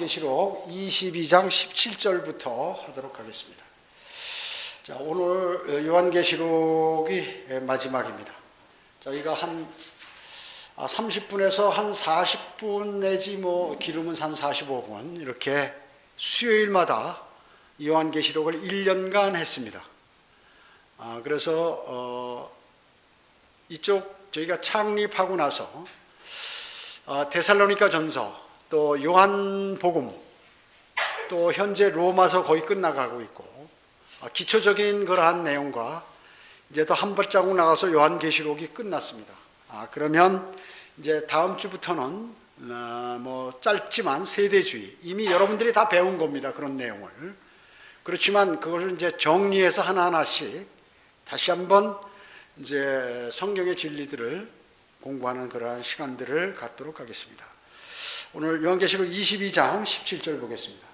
요한계시록 22장 17절부터 하도록 하겠습니다. 자, 오늘 요한계시록이 마지막입니다. 저희가 한 30분에서 한 40분 내지 길으면 한 45분 이렇게 수요일마다 요한계시록을 1년간 했습니다. 그래서 이쪽 저희가 창립하고 나서 데살로니가 전서, 또 요한복음, 또 현재 로마서 거의 끝나가고 있고, 기초적인 그러한 내용과 이제 또 한 발자국 나가서 요한계시록이 끝났습니다. 그러면 이제 다음 주부터는 짧지만 세대주의, 이미 여러분들이 다 배운 겁니다. 그런 내용을. 그렇지만 그것을 이제 정리해서 하나하나씩 다시 한번 이제 성경의 진리들을 공부하는 그러한 시간들을 갖도록 하겠습니다. 오늘 요한계시록 22장 17절 보겠습니다.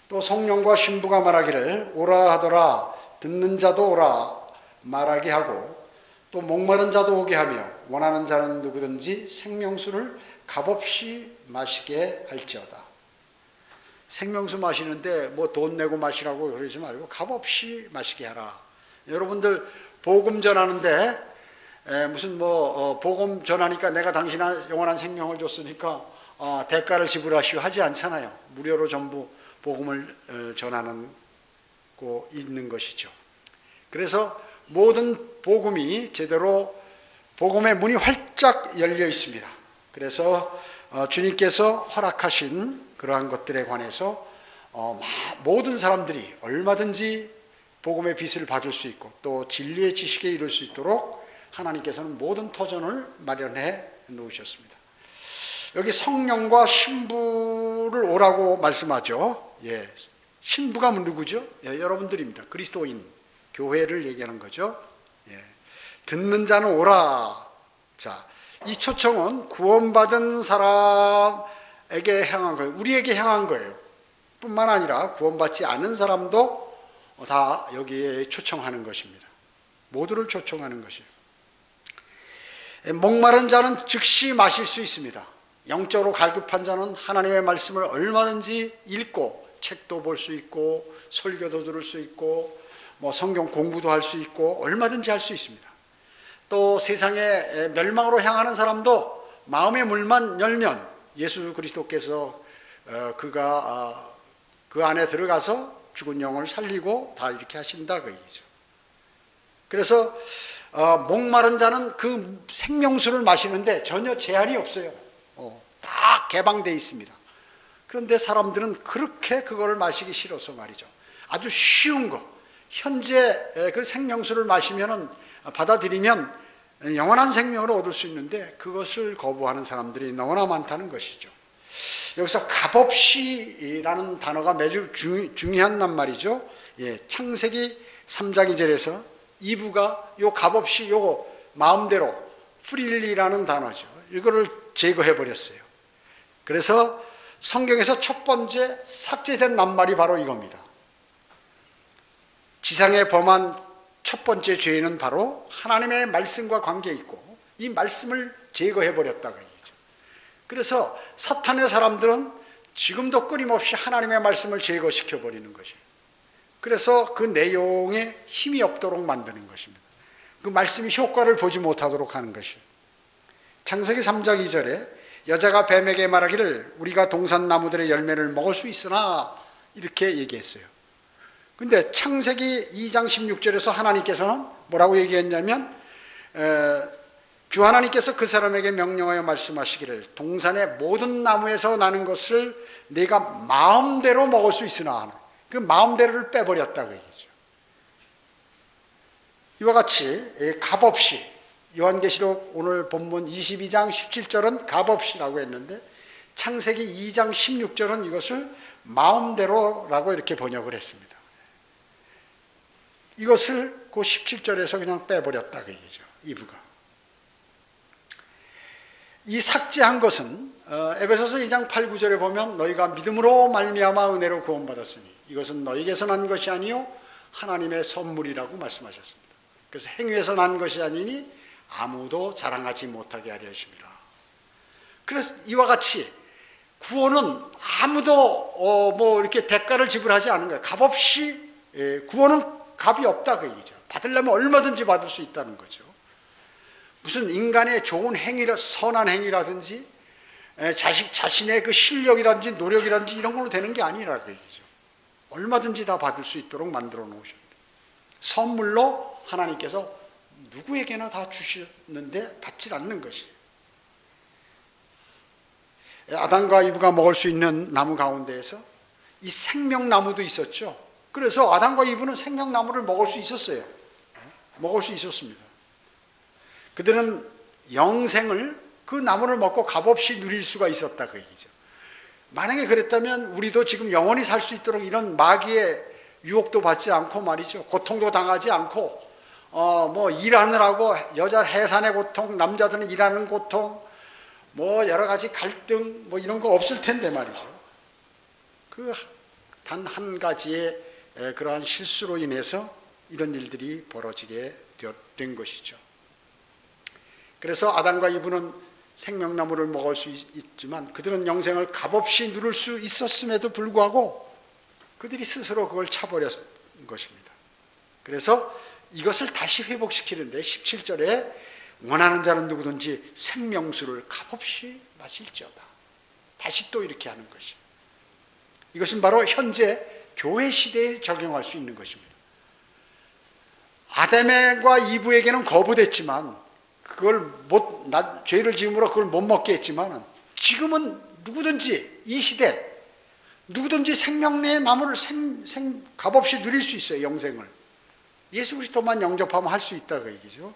또 성령과 신부가 말하기를 오라 하더라. 듣는 자도 오라 말하게 하고, 또 목마른 자도 오게 하며, 원하는 자는 누구든지 생명수를 값없이 마시게 할지어다. 생명수 마시는데 돈 내고 마시라고 그러지 말고 값없이 마시게 하라. 여러분들 복음 전하는데 무슨 복음 전하니까 내가 당신의 영원한 생명을 줬으니까 대가를 지불하시오 하지 않잖아요. 무료로 전부 복음을 전하는 거 있는 것이죠. 그래서 모든 복음이 제대로 복음의 문이 활짝 열려 있습니다. 그래서 주님께서 허락하신 그러한 것들에 관해서 모든 사람들이 얼마든지 복음의 빛을 받을 수 있고 또 진리의 지식에 이를 수 있도록 하나님께서는 모든 터전을 마련해 놓으셨습니다. 여기 성령과 신부를 오라고 말씀하죠. 신부가 누구죠? 여러분들입니다. 그리스도인, 교회를 얘기하는 거죠. 듣는 자는 오라. 자, 이 초청은 구원받은 사람에게 향한 거예요. 우리에게 향한 거예요. 뿐만 아니라 구원받지 않은 사람도 다 여기에 초청하는 것입니다. 모두를 초청하는 것이에요. 목마른 자는 즉시 마실 수 있습니다. 영적으로 갈급한 자는 하나님의 말씀을 얼마든지 읽고 책도 볼 수 있고 설교도 들을 수 있고 성경 공부도 할 수 있고 얼마든지 할 수 있습니다. 또 세상에 멸망으로 향하는 사람도 마음의 문만 열면 예수 그리스도께서 그가 그 안에 들어가서 죽은 영을 살리고 다 이렇게 하신다 그 얘기죠. 그래서 목마른 자는 그 생명수를 마시는데 전혀 제한이 없어요. 다 개방되어 있습니다. 그런데 사람들은 그렇게 그거를 마시기 싫어서 말이죠. 아주 쉬운 거, 현재 그 생명수를 마시면은 받아들이면 영원한 생명을 얻을 수 있는데 그것을 거부하는 사람들이 너무나 많다는 것이죠. 여기서 값없이라는 단어가 매우 중요한 말이죠. 창세기 3장 2절에서 이브가 요 값없이 요거 마음대로 프릴리라는 단어죠. 이거를 제거해 버렸어요. 그래서 성경에서 첫 번째 삭제된 낱말이 바로 이겁니다. 지상에 범한 첫 번째 죄는 바로 하나님의 말씀과 관계에 있고 이 말씀을 제거해 버렸다고 얘기죠. 그래서 사탄의 사람들은 지금도 끊임없이 하나님의 말씀을 제거시켜 버리는 것이에요. 그래서 그 내용에 힘이 없도록 만드는 것입니다. 그 말씀이 효과를 보지 못하도록 하는 것이에요. 창세기 3장 2절에 여자가 뱀에게 말하기를 우리가 동산나무들의 열매를 먹을 수 있으나 이렇게 얘기했어요. 근데 창세기 2장 16절에서 하나님께서는 뭐라고 얘기했냐면 주 하나님께서 그 사람에게 명령하여 말씀하시기를 동산의 모든 나무에서 나는 것을 네가 마음대로 먹을 수 있으나 하는 그 마음대로를 빼버렸다고 얘기죠. 이와 같이 값없이 요한계시록 오늘 본문 22장 17절은 값없이라고 했는데 창세기 2장 16절은 이것을 마음대로라고 이렇게 번역을 했습니다. 이것을 그 17절에서 그냥 빼버렸다고 얘기죠. 이브가. 이 삭제한 것은 에베소서 2장 8, 9절에 보면 너희가 믿음으로 말미암아 은혜로 구원받았으니 이것은 너희에게서 난 것이 아니요 하나님의 선물이라고 말씀하셨습니다. 그래서 행위에서 난 것이 아니니 아무도 자랑하지 못하게 하려 하심이라. 그래서 이와 같이 구원은 아무도 뭐 이렇게 대가를 지불하지 않은 거예요. 값없이 구원은 값이 없다 그 얘기죠. 받으려면 얼마든지 받을 수 있다는 거죠. 무슨 인간의 좋은 행위라 선한 행위라든지 자신의 그 실력이라든지 노력이라든지 이런 걸로 되는 게 아니라 그 얘기죠. 얼마든지 다 받을 수 있도록 만들어 놓으셨다. 선물로 하나님께서 누구에게나 다 주셨는데 받지 않는 것이에요. 아담과 이브가 먹을 수 있는 나무 가운데에서 이 생명나무도 있었죠. 그래서 아담과 이브는 생명나무를 먹을 수 있었어요. 먹을 수 있었습니다. 그들은 영생을 그 나무를 먹고 값없이 누릴 수가 있었다 그 얘기죠. 만약에 그랬다면 우리도 지금 영원히 살 수 있도록 이런 마귀의 유혹도 받지 않고 말이죠. 고통도 당하지 않고 뭐 일하느라고 여자 해산의 고통, 남자들은 일하는 고통, 뭐 여러 가지 갈등 뭐 이런 거 없을 텐데 말이죠. 그 단 한 가지의 그러한 실수로 인해서 이런 일들이 벌어지게 된 것이죠. 그래서 아담과 이브는 생명나무를 먹을 수 있지만 그들은 영생을 값없이 누릴 수 있었음에도 불구하고 그들이 스스로 그걸 차버렸 것입니다. 그래서 이것을 다시 회복시키는데 17절에 원하는 자는 누구든지 생명수를 값없이 마실지어다. 다시 또 이렇게 하는 것이죠. 이것은 바로 현재 교회 시대에 적용할 수 있는 것입니다. 아담과 이브에게는 거부됐지만 그걸 죄를 지음으로 그걸 못 먹게 했지만 지금은 누구든지 이 시대 누구든지 생명의 나무를 값없이 누릴 수 있어요. 영생을. 예수 그리스도만 영접하면 할 수 있다 그 얘기죠.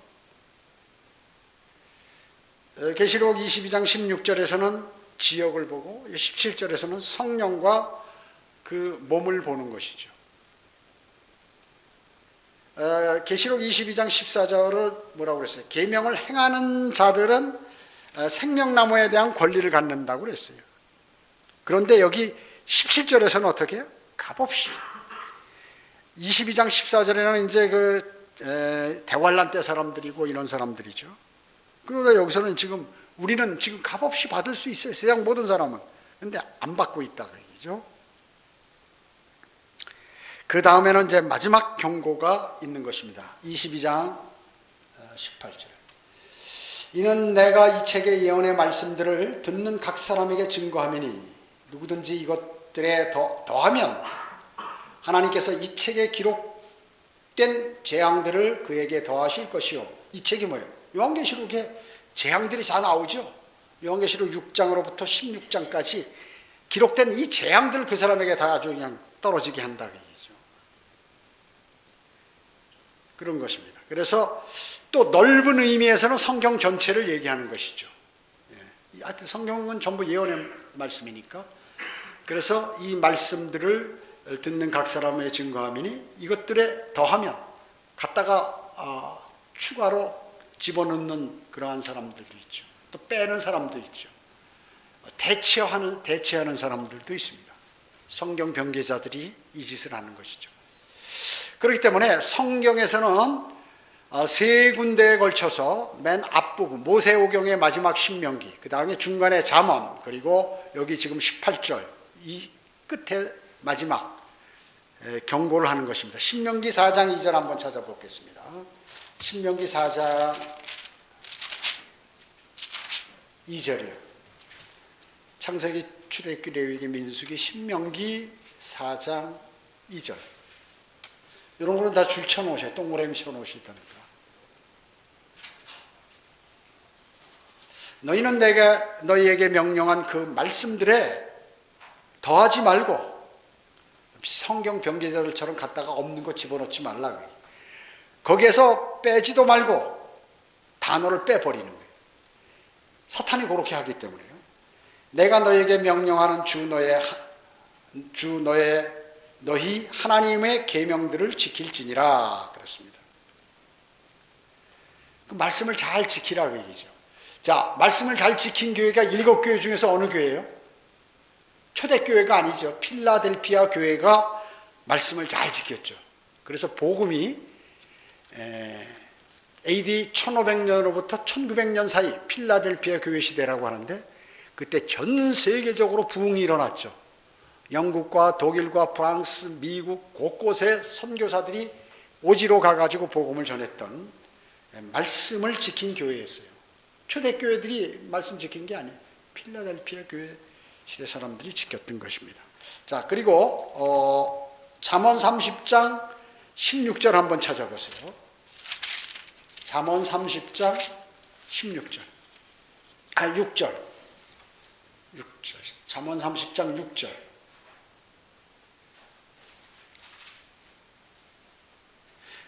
계시록 22장 16절에서는 지역을 보고 17절에서는 성령과 그 몸을 보는 것이죠. 계시록 22장 14절을 뭐라고 그랬어요? 계명을 행하는 자들은 생명나무에 대한 권리를 갖는다고 그랬어요. 그런데 여기 17절에서는 어떻게 해요? 값없이. 22장 14절에는 이제 그 대환란 때 사람들이고 이런 사람들이죠. 그러다 여기서는 지금 우리는 지금 값없이 받을 수 있어요. 세상 모든 사람은. 근데 안 받고 있다 그 얘기죠. 그 다음에는 이제 마지막 경고가 있는 것입니다. 22장 18절. 이는 내가 이 책의 예언의 말씀들을 듣는 각 사람에게 증거하매니 누구든지 이것들에 더하면 하나님께서 이 책에 기록된 재앙들을 그에게 더하실 것이요. 이 책이 뭐예요? 요한계시록에 재앙들이 다 나오죠. 요한계시록 6장으로부터 16장까지 기록된 이 재앙들을 그 사람에게 다 아주 그냥 떨어지게 한다 그 얘기죠. 그런 것입니다. 그래서 또 넓은 의미에서는 성경 전체를 얘기하는 것이죠. 하여튼 성경은 전부 예언의 말씀이니까. 그래서 이 말씀들을 듣는 각 사람의 증거하미니 이것들에 더하면 갖다가 추가로 집어넣는 그러한 사람들도 있죠. 또 빼는 사람도 있죠. 대체하는 사람들도 있습니다. 성경 변개자들이 이 짓을 하는 것이죠. 그렇기 때문에 성경에서는 세 군데에 걸쳐서 맨 앞부분 모세오경의 마지막 신명기, 그 다음에 중간에 잠언, 그리고 여기 지금 18절 이 끝에 마지막 경고를 하는 것입니다. 신명기 4장 2절 한번 찾아보겠습니다. 신명기 4장 2절이요. 창세기, 출애굽기, 레위기, 민수기, 신명기 4장 2절. 이런 거는 다 줄 쳐놓으셔야, 동그라미 쳐놓으시다니까. 너희는 내가 너희에게 명령한 그 말씀들에 더하지 말고 성경 변개자들처럼 갖다가 없는 거 집어넣지 말라. 거기에서 빼지도 말고 단어를 빼버리는 거예요. 사탄이 그렇게 하기 때문에요. 내가 너에게 명령하는 너희 하나님의 계명들을 지킬지니라 그랬습니다. 그 말씀을 잘 지키라 그 얘기죠. 자, 말씀을 잘 지킨 교회가 7교회 중에서 어느 교회예요? 초대교회가 아니죠. 필라델피아 교회가 말씀을 잘 지켰죠. 그래서 복음이 AD 1500년으로부터 1900년 사이 필라델피아 교회 시대라고 하는데 그때 전 세계적으로 부흥이 일어났죠. 영국과 독일과 프랑스, 미국 곳곳에 선교사들이 오지로 가가지고 복음을 전했던 말씀을 지킨 교회였어요. 초대교회들이 말씀 지킨 게 아니에요. 필라델피아 교회 시대 사람들이 지켰던 것입니다. 자, 그리고 잠언 30장 16절 한번 찾아보세요. 잠언 30장 16절. 6절. 잠언 30장 6절.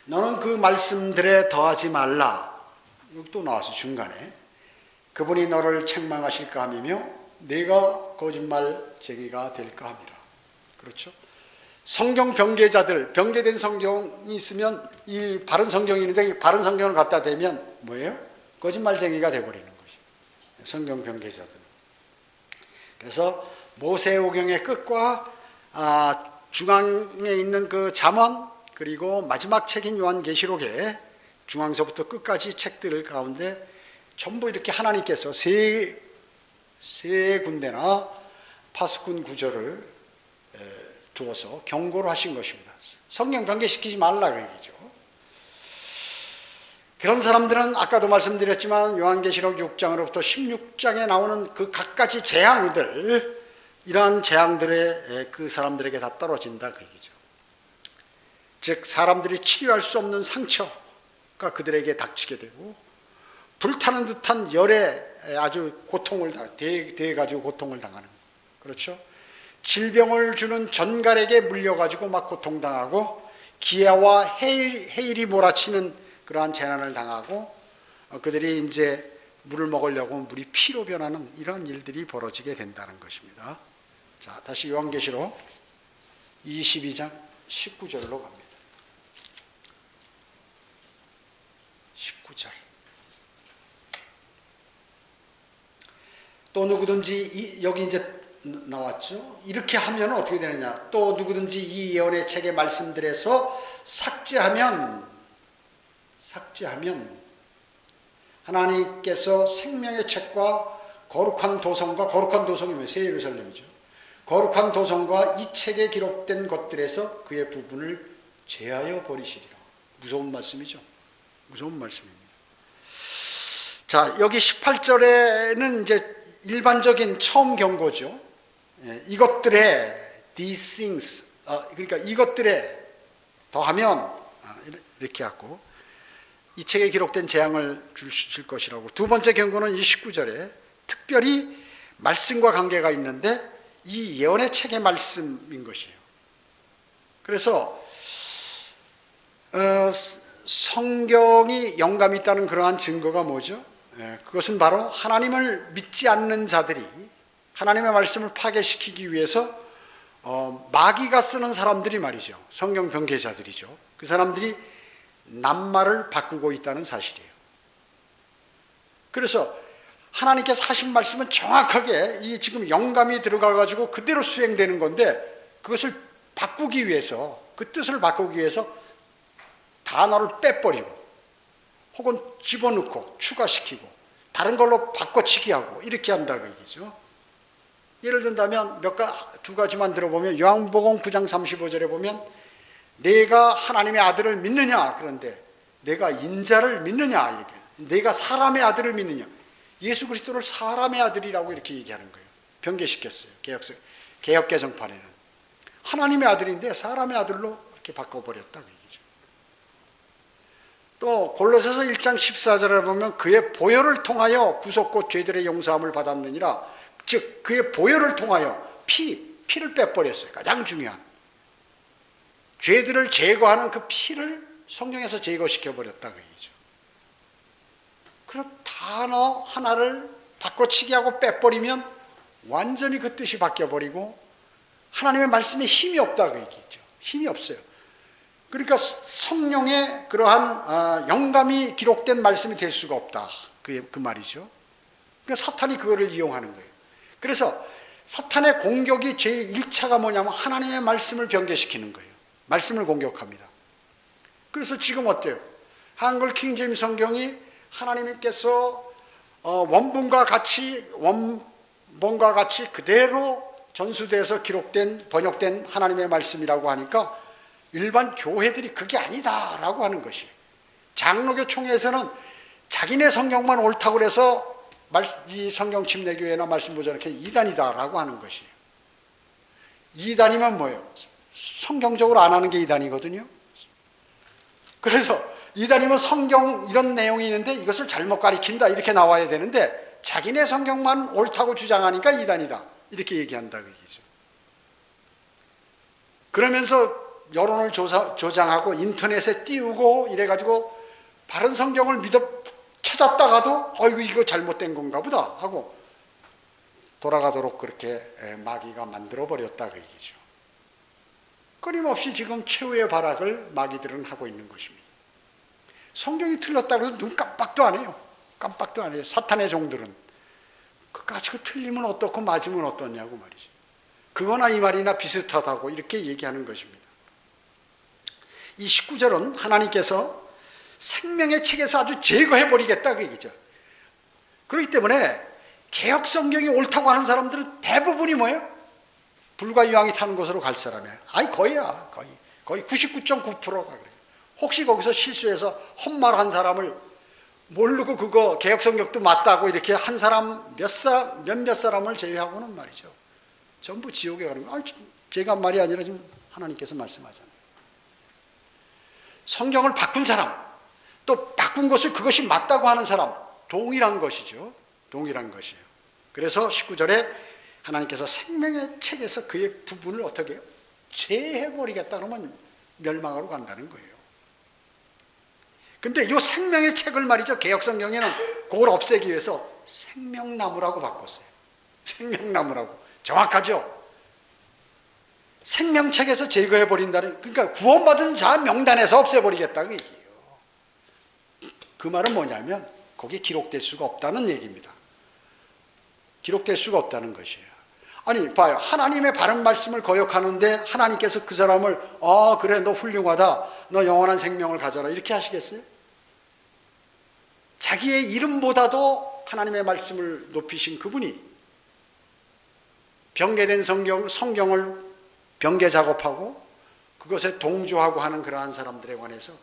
너는 그 말씀들에 더하지 말라. 여기 또 나와서 중간에 그분이 너를 책망하실까 함이며 네가 거짓말쟁이가 될까 함이라. 그렇죠? 성경 변개자들, 변개된 성경이 있으면 이 바른 성경이 있는데 바른 성경을 갖다 대면 뭐예요? 거짓말쟁이가 돼버리는 것이에요. 성경 변개자들은. 그래서 모세오경의 끝과 중앙에 있는 그 잠언 그리고 마지막 책인 요한계시록의 중앙서부터 끝까지 책들 가운데 전부 이렇게 하나님께서 세 군데나 파수꾼 구절을 두어서 경고를 하신 것입니다. 성경 변개시키지 말라 그 얘기죠. 그런 사람들은 아까도 말씀드렸지만 요한계시록 6장으로부터 16장에 나오는 그 갖가지 재앙들, 이러한 재앙들에 그 사람들에게 다 떨어진다 그 얘기죠. 즉 사람들이 치료할 수 없는 상처가 그들에게 닥치게 되고 불타는 듯한 열에 아주 고통을 대해가지고 고통을 당하는, 그렇죠? 질병을 주는 전갈에게 물려가지고 막 고통당하고 기아와 해일이 몰아치는 그러한 재난을 당하고 그들이 이제 물을 먹으려고 물이 피로 변하는 이런 일들이 벌어지게 된다는 것입니다. 자, 다시 요한계시록 22장 19절로 갑니다. 19절. 또 누구든지 여기 이제 나왔죠. 이렇게 하면 어떻게 되느냐? 또 누구든지 이 예언의 책의 말씀들에서 삭제하면 하나님께서 생명의 책과 거룩한 도성과, 거룩한 도성이면 새 예루살렘이죠. 거룩한 도성과 이 책에 기록된 것들에서 그의 부분을 제하여 버리시리라. 무서운 말씀이죠. 무서운 말씀입니다. 자, 여기 18절에는 이제 일반적인 처음 경고죠. 이것들에 these things, 그러니까 이것들에 더하면 이렇게 하고 이 책에 기록된 재앙을 주실 것이라고. 두 번째 경고는 이 19절에 특별히 말씀과 관계가 있는데 이 예언의 책의 말씀인 것이에요. 그래서 성경이 영감이 있다는 그러한 증거가 뭐죠? 그것은 바로 하나님을 믿지 않는 자들이 하나님의 말씀을 파괴시키기 위해서 마귀가 쓰는 사람들이 말이죠. 성경 변개자들이죠. 그 사람들이 낱말을 바꾸고 있다는 사실이에요. 그래서 하나님께서 하신 말씀은 정확하게 이 지금 영감이 들어가가지고 그대로 수행되는 건데 그것을 바꾸기 위해서, 그 뜻을 바꾸기 위해서 단어를 빼버리고 혹은 집어넣고 추가시키고 다른 걸로 바꿔치기 하고 이렇게 한다고 얘기죠. 예를 든다면 두 가지만 들어보면 요한복음 9장 35절에 보면 내가 하나님의 아들을 믿느냐, 그런데 내가 인자를 믿느냐, 이렇게 내가 사람의 아들을 믿느냐, 예수 그리스도를 사람의 아들이라고 이렇게 얘기하는 거예요. 변개시켰어요. 개역개정판에는 하나님의 아들인데 사람의 아들로 이렇게 바꿔버렸다 그 얘기죠. 또 골로새서 1장 14절에 보면 그의 보혈을 통하여 구속곧 죄들의 용서함을 받았느니라. 즉 그의 보혈을 통하여 피를 빼버렸어요. 가장 중요한 죄들을 제거하는 그 피를 성경에서 제거시켜버렸다 그 얘기죠. 그래서 단어 하나를 바꿔치기 하고 빼버리면 완전히 그 뜻이 바뀌어버리고 하나님의 말씀에 힘이 없다 그 얘기죠. 힘이 없어요. 그러니까 성령의 그러한 영감이 기록된 말씀이 될 수가 없다 그 말이죠. 그러니까 사탄이 그거를 이용하는 거예요. 그래서 사탄의 공격이 제1차가 뭐냐면 하나님의 말씀을 변개시키는 거예요. 말씀을 공격합니다. 그래서 지금 어때요? 한글 킹제임스 성경이 하나님께서 원문과 같이 뭔가 같이 그대로 전수돼서 기록된 번역된 하나님의 말씀이라고 하니까 일반 교회들이 그게 아니다라고 하는 것이, 장로교 총회에서는 자기네 성경만 옳다고 해서 이 성경 침례교회나 말씀 보존학회 이단이다라고 하는 것이에요. 이단이면 뭐예요? 성경적으로 안 하는 게 이단이거든요. 그래서 이단이면 성경 이런 내용이 있는데 이것을 잘못 가리킨다 이렇게 나와야 되는데 자기네 성경만 옳다고 주장하니까 이단이다 이렇게 얘기한다 그 얘기죠. 그러면서 여론을 조장하고 인터넷에 띄우고 이래가지고 바른 성경을 찾았다가도 어이구 이거 잘못된 건가 보다 하고 돌아가도록 그렇게 마귀가 만들어버렸다 그 얘기죠. 끊임없이 지금 최후의 발악을 마귀들은 하고 있는 것입니다. 성경이 틀렸다고 해서 눈 깜빡도 안 해요. 깜빡도 안 해요. 사탄의 종들은. 그까지 그 틀리면 어떻고 맞으면 어떠냐고 말이죠. 그거나 이 말이나 비슷하다고 이렇게 얘기하는 것입니다. 이 19절은 하나님께서 생명의 책에서 아주 제거해버리겠다 그 얘기죠. 그렇기 때문에 개혁 성경이 옳다고 하는 사람들은 대부분이 뭐예요? 불과 유황이 타는 곳으로 갈 사람이에요. 아니 거의야. 거의 99.9%가 그래요. 혹시 거기서 실수해서 헛말한 사람을 모르고 그거 개혁 성경도 맞다고 이렇게 한 사람 몇몇 사람을 제외하고는 말이죠. 전부 지옥에 가는 거예요. 제가 한 말이 아니라 지금 하나님께서 말씀하잖아요. 성경을 바꾼 사람, 또 바꾼 것을 그것이 맞다고 하는 사람, 동일한 것이죠. 동일한 것이에요. 그래서 19절에 하나님께서 생명의 책에서 그의 부분을 어떻게 해요? 제해버리겠다 그러면 멸망하러 간다는 거예요. 근데 이 생명의 책을 말이죠. 개혁성경에는 그걸 없애기 위해서 생명나무라고 바꿨어요. 생명나무라고. 정확하죠? 생명책에서 제거해버린다는, 그러니까 구원받은 자 명단에서 없애버리겠다 그 얘기예요. 그 말은 뭐냐면 거기에 기록될 수가 없다는 얘기입니다. 기록될 수가 없다는 것이에요. 아니 봐요. 하나님의 바른 말씀을 거역하는데 하나님께서 그 사람을 그래 너 훌륭하다, 너 영원한 생명을 가져라 이렇게 하시겠어요? 자기의 이름보다도 하나님의 말씀을 높이신 그분이 병개된 성경을 병개 작업하고 그것에 동조하고 하는 그러한 사람들에 관해서,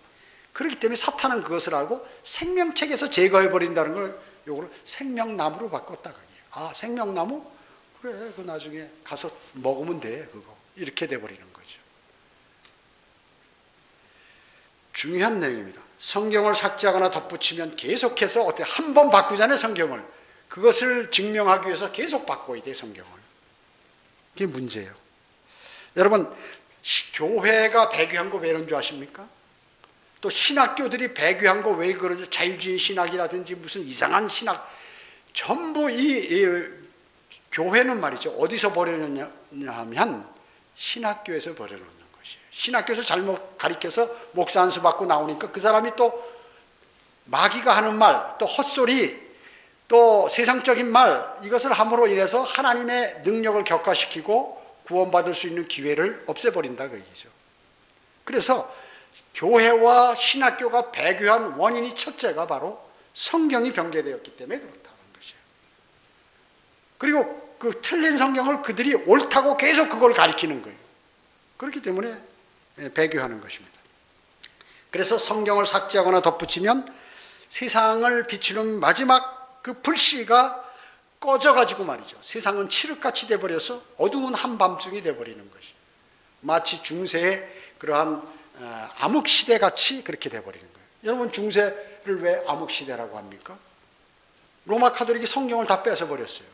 그렇기 때문에 사탄은 그것을 알고 생명책에서 제거해버린다는 걸 요거를 생명나무로 바꿨다. 생명나무? 그래, 그 나중에 가서 먹으면 돼, 그거. 이렇게 돼버리는 거죠. 중요한 내용입니다. 성경을 삭제하거나 덧붙이면 계속해서 어떻게 한 번 바꾸잖아요, 성경을. 그것을 증명하기 위해서 계속 바꿔야 돼, 성경을. 그게 문제예요. 여러분, 교회가 배교한 거 왜 이런 줄 아십니까? 또 신학교들이 배교한 거 왜 그러죠? 자유주의 신학이라든지 무슨 이상한 신학. 전부 이 교회는 말이죠. 어디서 버려놓냐 하면 신학교에서 버려놓는 것이에요. 신학교에서 잘못 가르쳐서 목사 안수 받고 나오니까 그 사람이 또 마귀가 하는 말, 또 헛소리, 또 세상적인 말, 이것을 함으로 인해서 하나님의 능력을 격화시키고 구원받을 수 있는 기회를 없애버린다 그 얘기죠. 그래서 교회와 신학교가 배교한 원인이 첫째가 바로 성경이 병개되었기 때문에 그렇다는 것이에요. 그리고 그 틀린 성경을 그들이 옳다고 계속 그걸 가리키는 거예요. 그렇기 때문에 배교하는 것입니다. 그래서 성경을 삭제하거나 덧붙이면 세상을 비추는 마지막 그 불씨가 꺼져가지고 말이죠. 세상은 칠흑같이 돼버려서 어두운 한밤중이 돼버리는 것이, 마치 중세의 그러한 암흑시대같이 그렇게 돼버리는 거예요. 여러분, 중세를 왜 암흑시대라고 합니까? 로마 카톨릭이 성경을 다 뺏어버렸어요.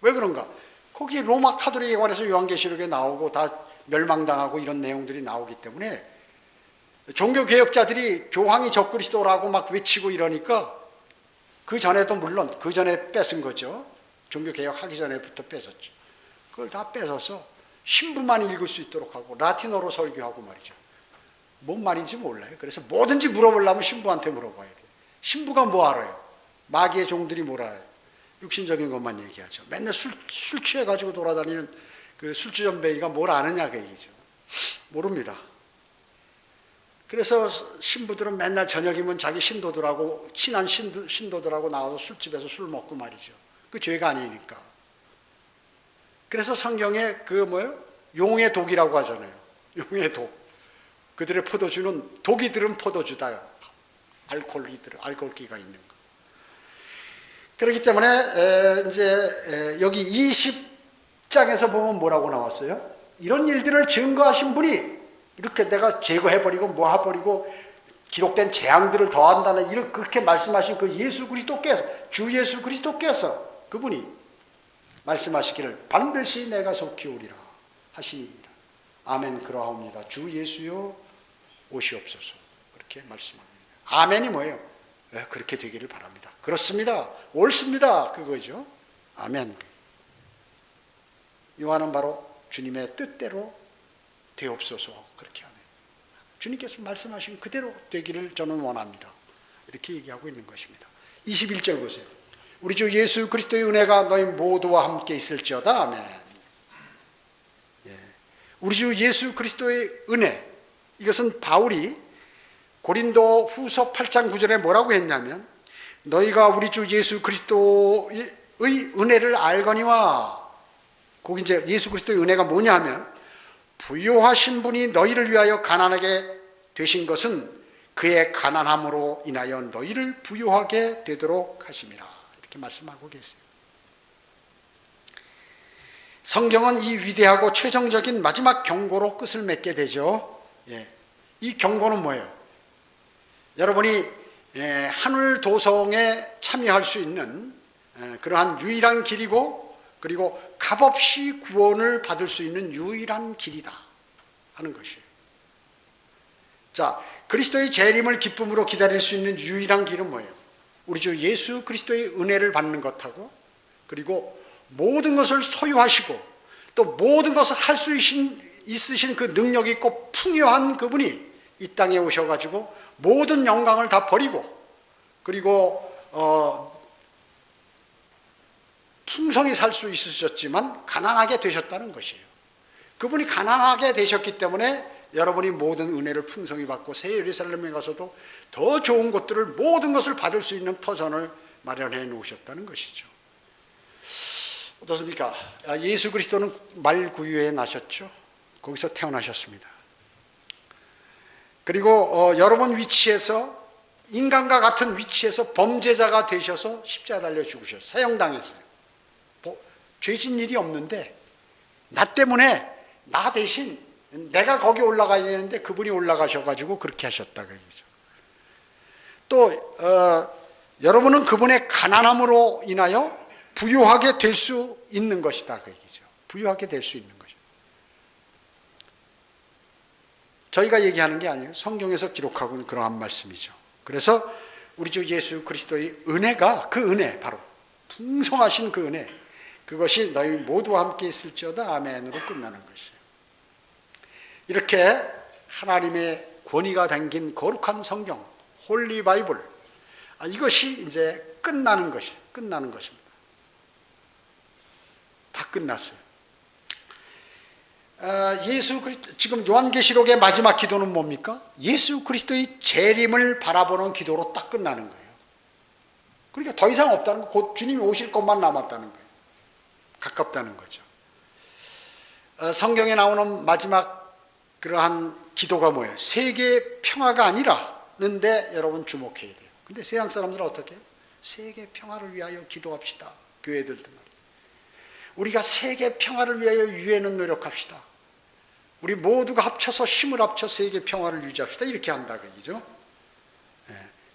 왜 그런가? 거기 로마 카톨릭에 관해서 요한계시록에 나오고 다 멸망당하고 이런 내용들이 나오기 때문에 종교개혁자들이 교황이 적그리스도라고 막 외치고 이러니까 그 전에도 물론 그 전에 뺏은 거죠. 종교개혁하기 전에부터 뺏었죠. 그걸 다 뺏어서 신부만 읽을 수 있도록 하고 라틴어로 설교하고 말이죠. 뭔 말인지 몰라요. 그래서 뭐든지 물어보려면 신부한테 물어봐야 돼요. 신부가 뭐 알아요? 마귀의 종들이 뭘 알아요? 육신적인 것만 얘기하죠. 맨날 술 취해가지고 돌아다니는 그 술주전뱅이가 뭘 아느냐 그 얘기죠. 모릅니다. 그래서 신부들은 맨날 저녁이면 자기 신도들하고 친한 신도들하고 나와서 술집에서 술 먹고 말이죠. 그 죄가 아니니까. 그래서 성경에 그 뭐예요? 용의 독이라고 하잖아요. 용의 독. 그들의 포도주는 독이 들은 포도주다. 알코올기가 있는 거. 그렇기 때문에 이제 여기 20장에서 보면 뭐라고 나왔어요? 이런 일들을 증거하신 분이 이렇게 내가 제거해버리고 모아버리고 기록된 재앙들을 더한다는 이렇게 그렇게 말씀하신 그 예수 그리스도께서, 주 예수 그리스도께서 그분이 말씀하시기를 반드시 내가 속히 오리라 하시니라. 아멘. 그러하옵니다. 주 예수여 오시옵소서. 그렇게 말씀합니다. 아멘이 뭐예요? 그렇게 되기를 바랍니다. 그렇습니다. 옳습니다. 그거죠. 아멘. 요한은 바로 주님의 뜻대로 되옵소서 그렇게 하네요. 주님께서 말씀하신 그대로 되기를 저는 원합니다. 이렇게 얘기하고 있는 것입니다. 21절 보세요. 우리 주 예수 그리스도의 은혜가 너희 모두와 함께 있을지어다. 아멘. 예. 우리 주 예수 그리스도의 은혜, 이것은 바울이 고린도 후서 8장 9절에 뭐라고 했냐면 너희가 우리 주 예수 그리스도의 은혜를 알거니와, 거기 이제 예수 그리스도의 은혜가 뭐냐 하면 부요하신 분이 너희를 위하여 가난하게 되신 것은 그의 가난함으로 인하여 너희를 부요하게 되도록 하심이라. 이렇게 말씀하고 계세요. 성경은 이 위대하고 최종적인 마지막 경고로 끝을 맺게 되죠. 예. 이 경고는 뭐예요? 여러분이 하늘 도성에 참여할 수 있는 그러한 유일한 길이고, 그리고 값없이 구원을 받을 수 있는 유일한 길이다 하는 것이에요. 자, 그리스도의 재림을 기쁨으로 기다릴 수 있는 유일한 길은 뭐예요? 우리 주 예수 그리스도의 은혜를 받는 것하고, 그리고 모든 것을 소유하시고 또 모든 것을 할 수 있으신 그 능력이 있고 풍요한 그분이 이 땅에 오셔가지고 모든 영광을 다 버리고, 그리고 풍성히 살 수 있으셨지만 가난하게 되셨다는 것이에요. 그분이 가난하게 되셨기 때문에 여러분이 모든 은혜를 풍성히 받고 새 예루살렘에 가서도 더 좋은 것들을, 모든 것을 받을 수 있는 터전을 마련해 놓으셨다는 것이죠. 어떻습니까? 예수 그리스도는 말구유에 나셨죠. 거기서 태어나셨습니다. 그리고 여러분 위치에서, 인간과 같은 위치에서 범죄자가 되셔서 십자가 달려 죽으셨어요. 사형당했어요. 죄진 일이 없는데 나 때문에, 나 대신 내가 거기 올라가야 되는데 그분이 올라가셔가지고 그렇게 하셨다 그 얘기죠. 또 여러분은 그분의 가난함으로 인하여 부유하게 될 수 있는 것이다 그 얘기죠. 부유하게 될 수 있는 것이죠. 저희가 얘기하는 게 아니에요. 성경에서 기록하고 있는 그러한 말씀이죠. 그래서 우리 주 예수 그리스도의 은혜가, 그 은혜, 바로 풍성하신 그 은혜, 그것이 너희 모두와 함께 있을지어다. 아멘으로 끝나는 것이에요. 이렇게 하나님의 권위가 담긴 거룩한 성경, 홀리 바이블, 이것이 이제 끝나는 것입니다. 다 끝났어요. 예수 그리스도, 지금 요한계시록의 마지막 기도는 뭡니까? 예수 그리스도의 재림을 바라보는 기도로 딱 끝나는 거예요. 그러니까 더 이상 없다는 거, 곧 주님이 오실 것만 남았다는 거예요. 가깝다는 거죠. 성경에 나오는 마지막 그러한 기도가 뭐예요? 세계 평화가 아니라는데 여러분 주목해야 돼요. 근데 세상 사람들은 어떻게 해요? 세계 평화를 위하여 기도합시다. 교회들도 말이에요. 우리가 세계 평화를 위하여 유엔은 노력합시다. 우리 모두가 합쳐서 힘을 합쳐 세계 평화를 유지합시다. 이렇게 한다 그 얘기죠.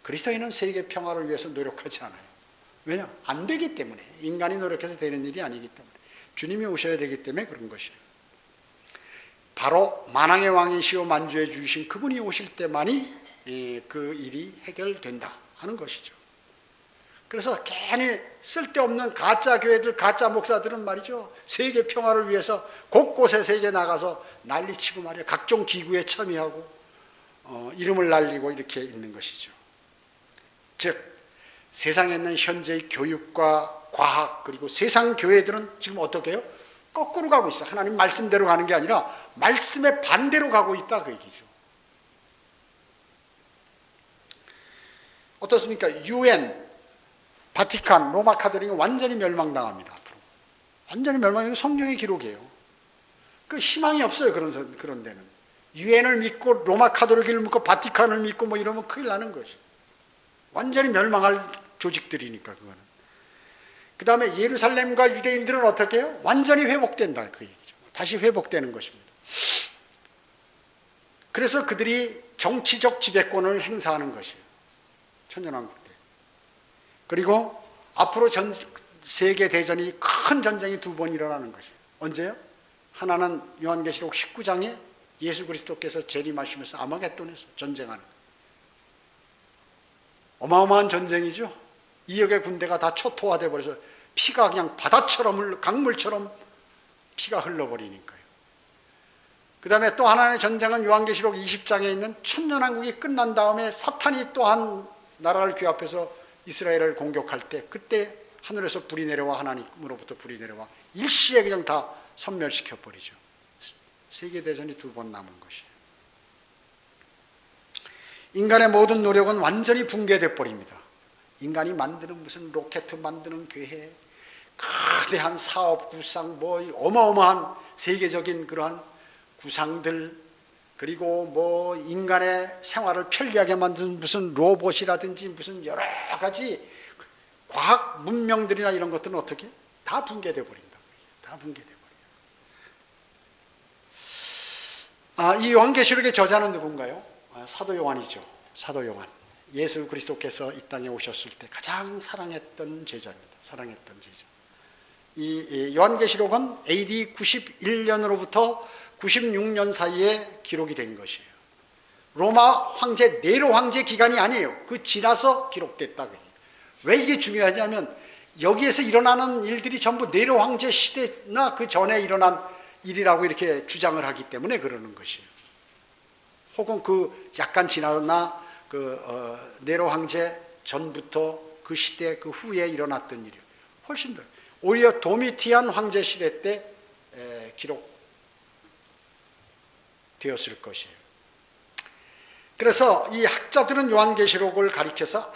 그리스도인은 세계 평화를 위해서 노력하지 않아요. 왜냐? 안 되기 때문에. 인간이 노력해서 되는 일이 아니기 때문에. 주님이 오셔야 되기 때문에 그런 것이에요. 바로 만왕의 왕이시오 만주해 주신 그분이 오실 때만이 그 일이 해결된다 하는 것이죠. 그래서 괜히 쓸데없는 가짜 교회들, 가짜 목사들은 말이죠, 세계 평화를 위해서 곳곳에 세계 나가서 난리치고 말이에요. 각종 기구에 참여하고 이름을 날리고 이렇게 있는 것이죠. 즉 세상에 있는 현재의 교육과 과학, 그리고 세상 교회들은 지금 어떻게 해요? 거꾸로 가고 있어. 하나님 말씀대로 가는 게 아니라 말씀의 반대로 가고 있다 그 얘기죠. 어떻습니까? UN, 바티칸, 로마 카톨릭은 완전히 멸망당합니다. 앞으로 완전히 멸망이 성경의 기록이에요. 그 희망이 없어요. 그런 데는. 유엔을 믿고 로마 카톨릭을 믿고 바티칸을 믿고 뭐 이러면 큰일 나는 것이. 완전히 멸망할 조직들이니까 그거는. 그 다음에 예루살렘과 유대인들은 어떻게 해요? 완전히 회복된다 그 얘기죠. 다시 회복되는 것입니다. 그래서 그들이 정치적 지배권을 행사하는 것이에요. 천년왕국 때. 그리고 앞으로 세계 대전이 큰 전쟁이 2번 일어나는 것이에요. 언제요? 하나는 요한계시록 19장에 예수 그리스도께서 재림하시면서 아마겟돈에서 전쟁하는 어마어마한 전쟁이죠. 2억의 군대가 다 초토화돼 버려서 피가 그냥 바다처럼 강물처럼 피가 흘러버리니까요. 그 다음에 또 하나의 전쟁은 요한계시록 20장에 있는 천년왕국이 끝난 다음에 사탄이 또한 나라를 규합해서 이스라엘을 공격할 때 그때 하늘에서 불이 내려와 하나님으로부터 불이 내려와 일시에 그냥 다 섬멸시켜버리죠. 세계대전이 2번 남은 것이에요. 인간의 모든 노력은 완전히 붕괴돼 버립니다. 인간이 만드는 무슨 로켓 만드는 계획, 거대한 사업 구상, 뭐 어마어마한 세계적인 그러한 구상들, 그리고 뭐 인간의 생활을 편리하게 만드는 무슨 로봇이라든지 무슨 여러 가지 과학 문명들이나 이런 것들은 어떻게? 다 붕괴돼 버린다. 다 붕괴돼 버려요. 이 요한계시록의 저자는 누군가요? 사도 요한이죠. 사도 요한. 예수 그리스도께서 이 땅에 오셨을 때 가장 사랑했던 제자입니다. 사랑했던 제자. 이 요한계시록은 AD 91년으로부터 96년 사이에 기록이 된 것이에요. 로마 황제 네로 황제 기간이 아니에요. 그 지나서 기록됐다. 왜 이게 중요하냐면 여기에서 일어나는 일들이 전부 네로 황제 시대나 그 전에 일어난 일이라고 이렇게 주장을 하기 때문에 그러는 것이에요. 혹은 그 약간 지나나 네로 황제 전부터 그 시대 그 후에 일어났던 일이에요. 훨씬 더 오히려 도미티안 황제 시대 때 기록되었을 것이에요. 그래서 이 학자들은 요한계시록을 가리켜서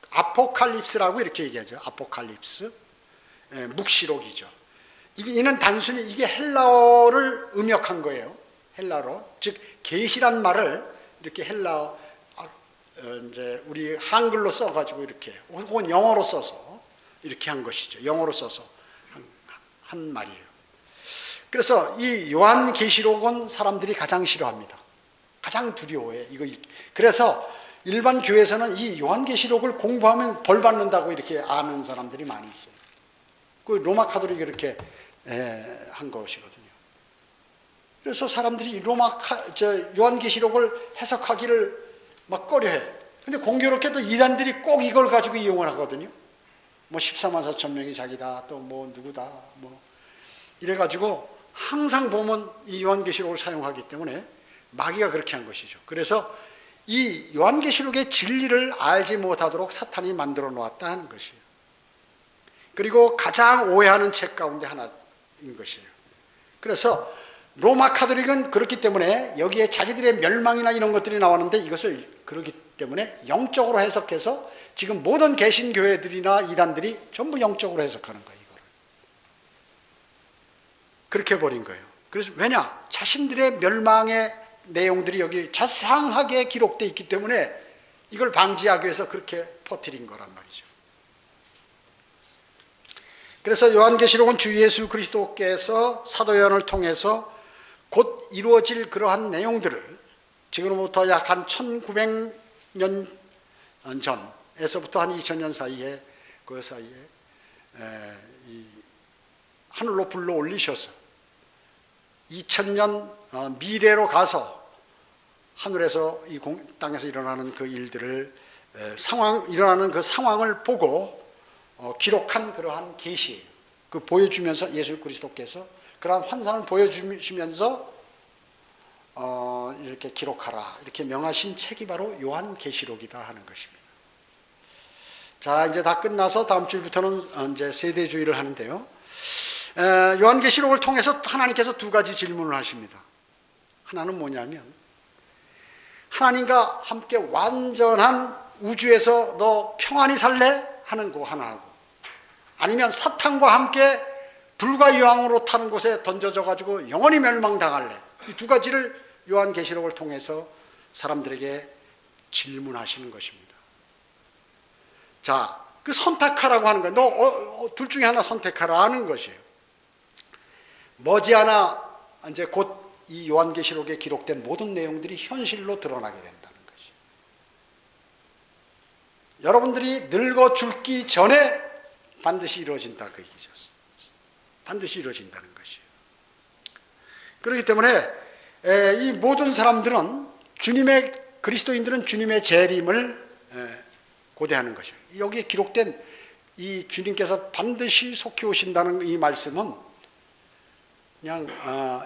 아포칼립스라고 이렇게 얘기하죠. 아포칼립스, 묵시록이죠. 이는 단순히 이게 헬라어를 음역한 거예요. 헬라로, 즉 계시란 말을 이렇게 헬라어 이제 우리 한글로 써가지고 이렇게 혹은 영어로 써서 이렇게 한 것이죠. 영어로 써서 한 말이에요. 그래서 이 요한계시록은 사람들이 가장 싫어합니다. 가장 두려워해. 그래서 일반 교회에서는 이 요한계시록을 공부하면 벌 받는다고 이렇게 아는 사람들이 많이 있어요. 그 로마 카톨릭이 이렇게 한 것이거든요. 그래서 사람들이 요한계시록을 해석하기를 막 꺼려해. 근데 공교롭게도 이단들이 꼭 이걸 가지고 이용을 하거든요. 뭐 14만 4천 명이 자기다, 또 뭐 누구다, 뭐 이래가지고 항상 보면 이 요한계시록을 사용하기 때문에 마귀가 그렇게 한 것이죠. 그래서 이 요한계시록의 진리를 알지 못하도록 사탄이 만들어 놓았다는 것이에요. 그리고 가장 오해하는 책 가운데 하나인 것이에요. 그래서 로마 카톨릭은 그렇기 때문에 여기에 자기들의 멸망이나 이런 것들이 나왔는데 이것을 그렇기 때문에 영적으로 해석해서 지금 모든 개신교회들이나 이단들이 전부 영적으로 해석하는 거예요. 이거를. 그렇게 해버린 거예요. 그래서 왜냐? 자신들의 멸망의 내용들이 여기 자상하게 기록되어 있기 때문에 이걸 방지하기 위해서 그렇게 퍼뜨린 거란 말이죠. 그래서 요한계시록은 주 예수 그리스도께서 사도 요한을 통해서 곧 이루어질 그러한 내용들을 지금부터 약 한 1900년 전에서부터 한 2000년 사이에 그 사이에 하늘로 불러 올리셔서 2000년 미래로 가서 하늘에서 이 땅에서 일어나는 그 일들을 일어나는 그 상황을 보고 기록한 그러한 계시예요. 그 보여주면서 예수 그리스도께서 그러한 환상을 보여주시면서 이렇게 기록하라 이렇게 명하신 책이 바로 요한계시록이다 하는 것입니다. 자, 이제 다 끝나서 다음 주부터는 이제 세대주의를 하는데요. 요한계시록을 통해서 하나님께서 2가지 질문을 하십니다. 하나는 뭐냐면 하나님과 함께 완전한 우주에서 너 평안히 살래? 하는 거 하나 하고, 아니면 사탄과 함께 불과 유황으로 타는 곳에 던져져 가지고 영원히 멸망당할래? 이 두 가지를 요한계시록을 통해서 사람들에게 질문하시는 것입니다. 자, 그 선택하라고 하는 거예요. 너 둘 중에 하나 선택하라 하는 것이에요. 머지않아 이제 곧 이 요한계시록에 기록된 모든 내용들이 현실로 드러나게 된다는 것이에요. 여러분들이 늙어 죽기 전에 반드시 이루어진다 그 얘기죠. 반드시 이루어진다는 것이에요. 그렇기 때문에 이 모든 사람들은 그리스도인들은 주님의 재림을 고대하는 것이에요. 여기에 기록된 이 주님께서 반드시 속히 오신다는 이 말씀은 그냥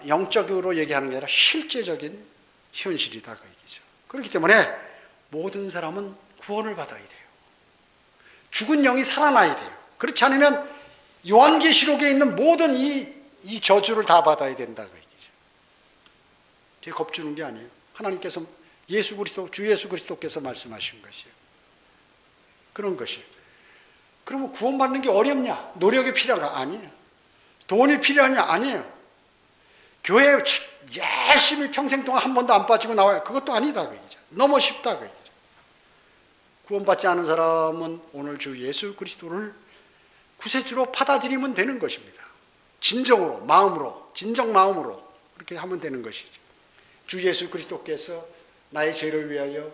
영적으로 얘기하는 게 아니라 실제적인 현실이다 그 얘기죠. 그렇기 때문에 모든 사람은 구원을 받아야 돼요. 죽은 영이 살아나야 돼요. 그렇지 않으면 요한계시록에 있는 모든 이 저주를 다 받아야 된다 그 얘기죠. 제가 겁주는 게 아니에요. 하나님께서 주 예수 그리스도께서 말씀하신 것이에요. 그런 것이에요. 그러면 구원받는 게 어렵냐? 노력이 필요한가? 아니에요. 돈이 필요하냐? 아니에요. 교회에 열심히 평생 동안 한 번도 안 빠지고 나와요. 그것도 아니다 그 얘기죠. 너무 쉽다 그 얘기죠. 구원받지 않은 사람은 오늘 주 예수 그리스도를 구세주로 받아들이면 되는 것입니다. 진정 마음으로 그렇게 하면 되는 것이죠. 주 예수 그리스도께서 나의 죄를 위하여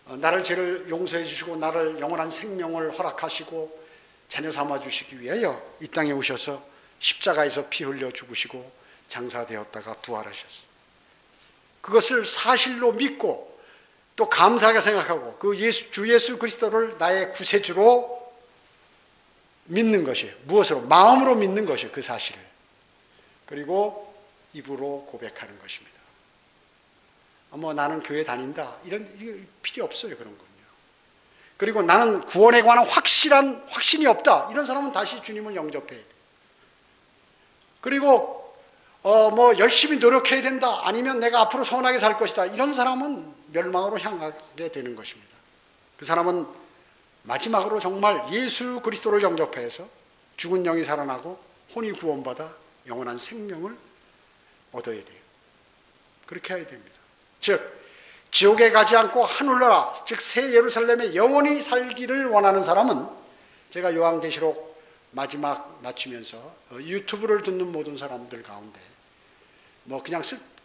나를 죄를 용서해 주시고 나를 영원한 생명을 허락하시고 자녀 삼아 주시기 위하여 이 땅에 오셔서 십자가에서 피 흘려 죽으시고 장사되었다가 부활하셨어요. 그것을 사실로 믿고 또 감사하게 생각하고 주 예수 그리스도를 나의 구세주로 믿는 것이에요. 무엇으로? 마음으로 믿는 것이에요. 그 사실을. 그리고 입으로 고백하는 것입니다. 나는 교회 다닌다. 이런 필요 없어요. 그런 건요. 그리고 나는 구원에 관한 확신이 없다. 이런 사람은 다시 주님을 영접해야 돼요. 그리고 열심히 노력해야 된다. 아니면 내가 앞으로 선하게 살 것이다. 이런 사람은 멸망으로 향하게 되는 것입니다. 그 사람은 마지막으로 정말 예수 그리스도를 영접해서 죽은 영이 살아나고 혼이 구원받아 영원한 생명을 얻어야 돼요. 그렇게 해야 됩니다. 즉 지옥에 가지 않고 하늘나라 즉 새 예루살렘에 영원히 살기를 원하는 사람은 제가 요한계시록 마지막 마치면서 유튜브를 듣는 모든 사람들 가운데 그냥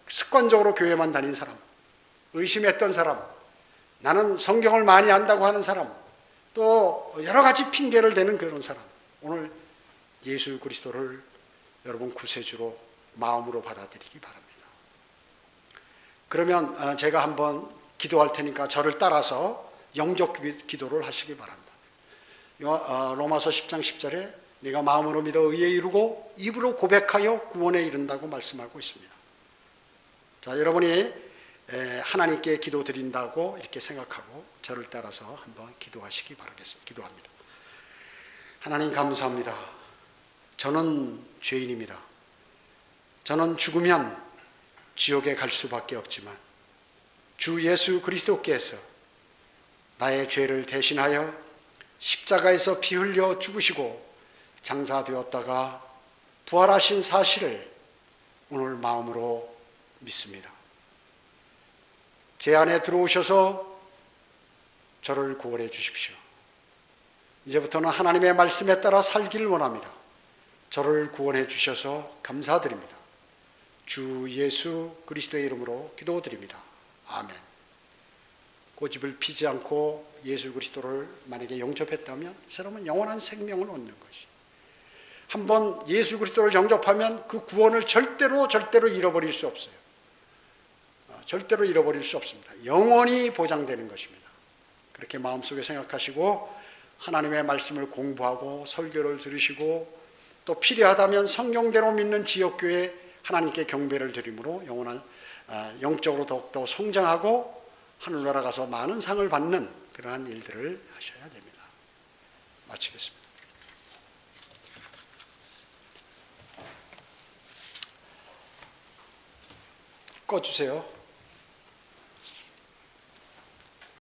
습관적으로 교회만 다닌 사람, 의심했던 사람, 나는 성경을 많이 안다고 하는 사람, 또 여러 가지 핑계를 대는 그런 사람, 오늘 예수 그리스도를 여러분 구세주로 마음으로 받아들이기 바랍니다. 그러면 제가 한번 기도할 테니까 저를 따라서 영접 기도를 하시기 바랍니다. 로마서 10장 10절에 네가 마음으로 믿어 의에 이르고 입으로 고백하여 구원에 이른다고 말씀하고 있습니다. 자, 여러분이 하나님께 기도드린다고 이렇게 생각하고 저를 따라서 한번 기도하시기 바라겠습니다. 기도합니다. 하나님 감사합니다. 저는 죄인입니다. 저는 죽으면 지옥에 갈 수밖에 없지만 주 예수 그리스도께서 나의 죄를 대신하여 십자가에서 피 흘려 죽으시고 장사되었다가 부활하신 사실을 오늘 마음으로 믿습니다. 제 안에 들어오셔서 저를 구원해 주십시오. 이제부터는 하나님의 말씀에 따라 살기를 원합니다. 저를 구원해 주셔서 감사드립니다. 주 예수 그리스도의 이름으로 기도드립니다. 아멘. 고집을 피지 않고 예수 그리스도를 만약에 영접했다면 이 사람은 영원한 생명을 얻는 것이. 한번 예수 그리스도를 영접하면 그 구원을 절대로 잃어버릴 수 없어요. 절대로 잃어버릴 수 없습니다. 영원히 보장되는 것입니다. 그렇게 마음속에 생각하시고 하나님의 말씀을 공부하고 설교를 들으시고 또 필요하다면 성경대로 믿는 지역교회 하나님께 경배를 드림으로 영원한 영적으로 더욱더 성장하고 하늘나라 가서 많은 상을 받는 그러한 일들을 하셔야 됩니다. 마치겠습니다. 꺼주세요.